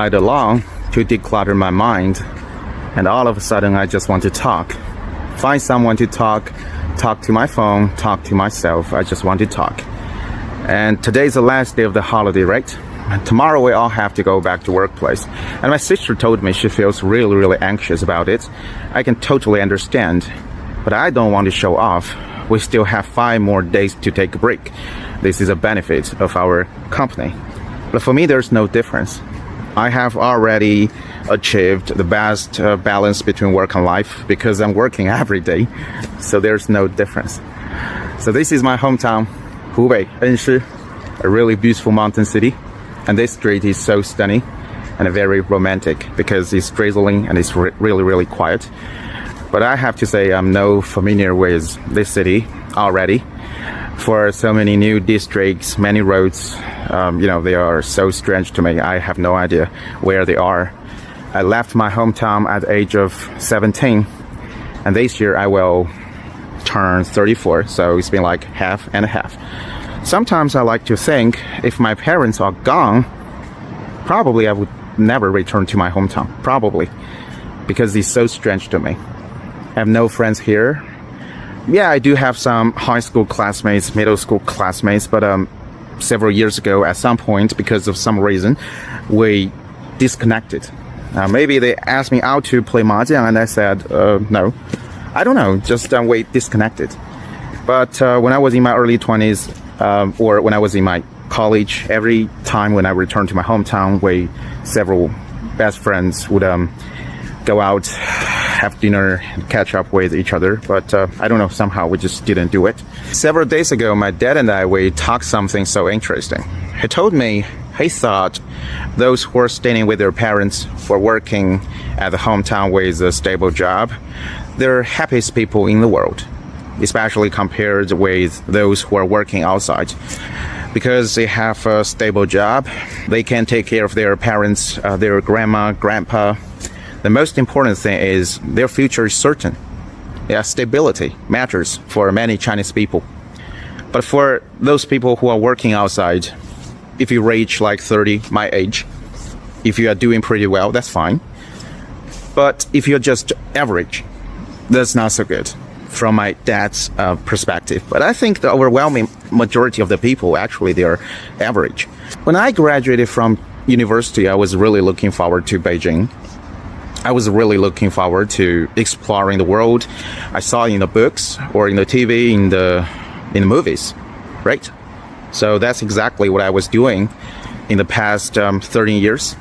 ride along to declutter my mind, and all of a sudden I just want to talk. Find someone to talk to my phone, talk to myself. I just want to talk. And today's the last day of the holiday, right? Tomorrow we all have to go back to workplace. And my sister told me she feels really anxious about it. I can totally understand, but I don't want to show off. We still have 5 more days to take a break. This is a benefit of our company. But for me, there's no difference. I have already achieved the best balance between work and life because I'm working every day. So there's no difference. So this is my hometown, Hubei, Enshi, a really beautiful mountain city. And this street is so stunning and very romantic because it's drizzling and it's really quiet. But I have to say I'm no familiar with this city already. For so many new districts, many roads, they are so strange to me. I have no idea where they are. I left my hometown at the age of 17, and this year I will turn 34, so it's been like half and a half. Sometimes I like to think if my parents are gone, probably I would never return to my hometown, probably, because it's so strange to me. I have no friends here. Yeah, I do have some high school classmates, middle school classmates, but several years ago, at some point, because of some reason, we disconnected. Maybe they asked me out to play mahjong, and I said, no. I don't know, just we disconnected. But when I was in my early 20s, or when I was in my college, every time when I returned to my hometown, several best friends would go out, have dinner, and catch up with each other. But I don't know, somehow we just didn't do it. Several days ago, my dad and I, we talked something so interesting. He told me he thought those who are staying with their parents for working at the hometown with a stable job, they're happiest people in the world, especially compared with those who are working outside. Because they have a stable job, they can take care of their parents, their grandma, grandpa. The most important thing is their future is certain. Yeah, stability matters for many Chinese people. But for those people who are working outside, if you reach like 30, my age, if you are doing pretty well, that's fine. But if you're just average, that's not so good from my dad's perspective. But I think the overwhelming majority of the people, actually, they are average. When I graduated from university, I was really looking forward to Beijing. I was really looking forward to exploring the world I saw in the books or in the TV, in the movies, right? So that's exactly what I was doing in the past 13 years.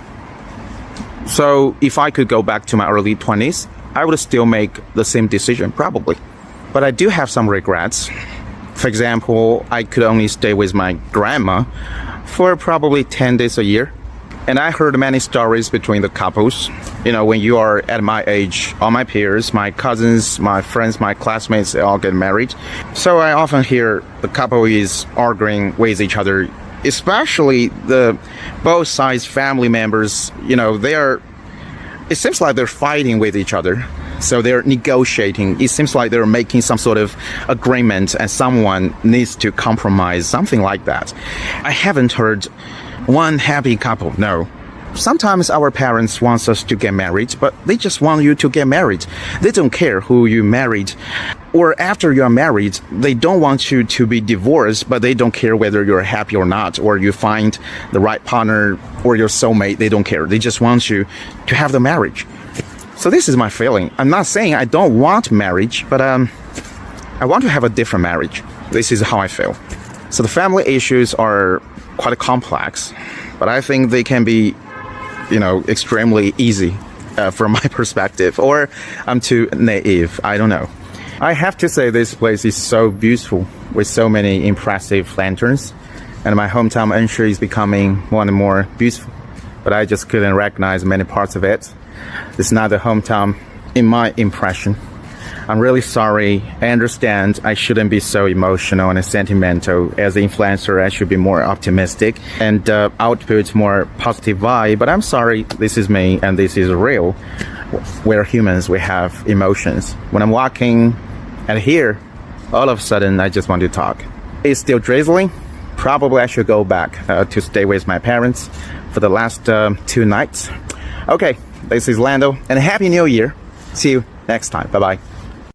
So if I could go back to my early 20s, I would still make the same decision, probably. But I do have some regrets. For example, I could only stay with my grandma for probably 10 days a year. And I heard many stories between the couples. When you are at my age, all my peers, my cousins, my friends, my classmates, they all get married. So I often hear the couple is arguing with each other, especially the both sides family members. It seems like they're fighting with each other. So they're negotiating. It seems like they're making some sort of agreement and someone needs to compromise, something like that. I haven't heard one happy couple, no. Sometimes our parents want us to get married, but they just want you to get married. They don't care who you married. Or after you are married, they don't want you to be divorced, but they don't care whether you're happy or not, or you find the right partner or your soulmate. They don't care. They just want you to have the marriage. So this is my feeling. I'm not saying I don't want marriage, but I want to have a different marriage. This is how I feel. So the family issues are quite complex, but I think they can be, extremely easy from my perspective, or I'm too naive. I don't know. I have to say this place is so beautiful with so many impressive lanterns, and my hometown Enshi is becoming more and more beautiful, but I just couldn't recognize many parts of it. It's not the hometown in my impression. I'm really sorry. I understand I shouldn't be so emotional and sentimental. As an influencer, I should be more optimistic and output more positive vibe. But I'm sorry, this is me and this is real. We're humans, we have emotions. When I'm walking and here, all of a sudden, I just want to talk. It's still drizzling. Probably I should go back to stay with my parents. for the last 2 nights. Okay, this is Lando, and Happy New Year. See you next time. Bye bye.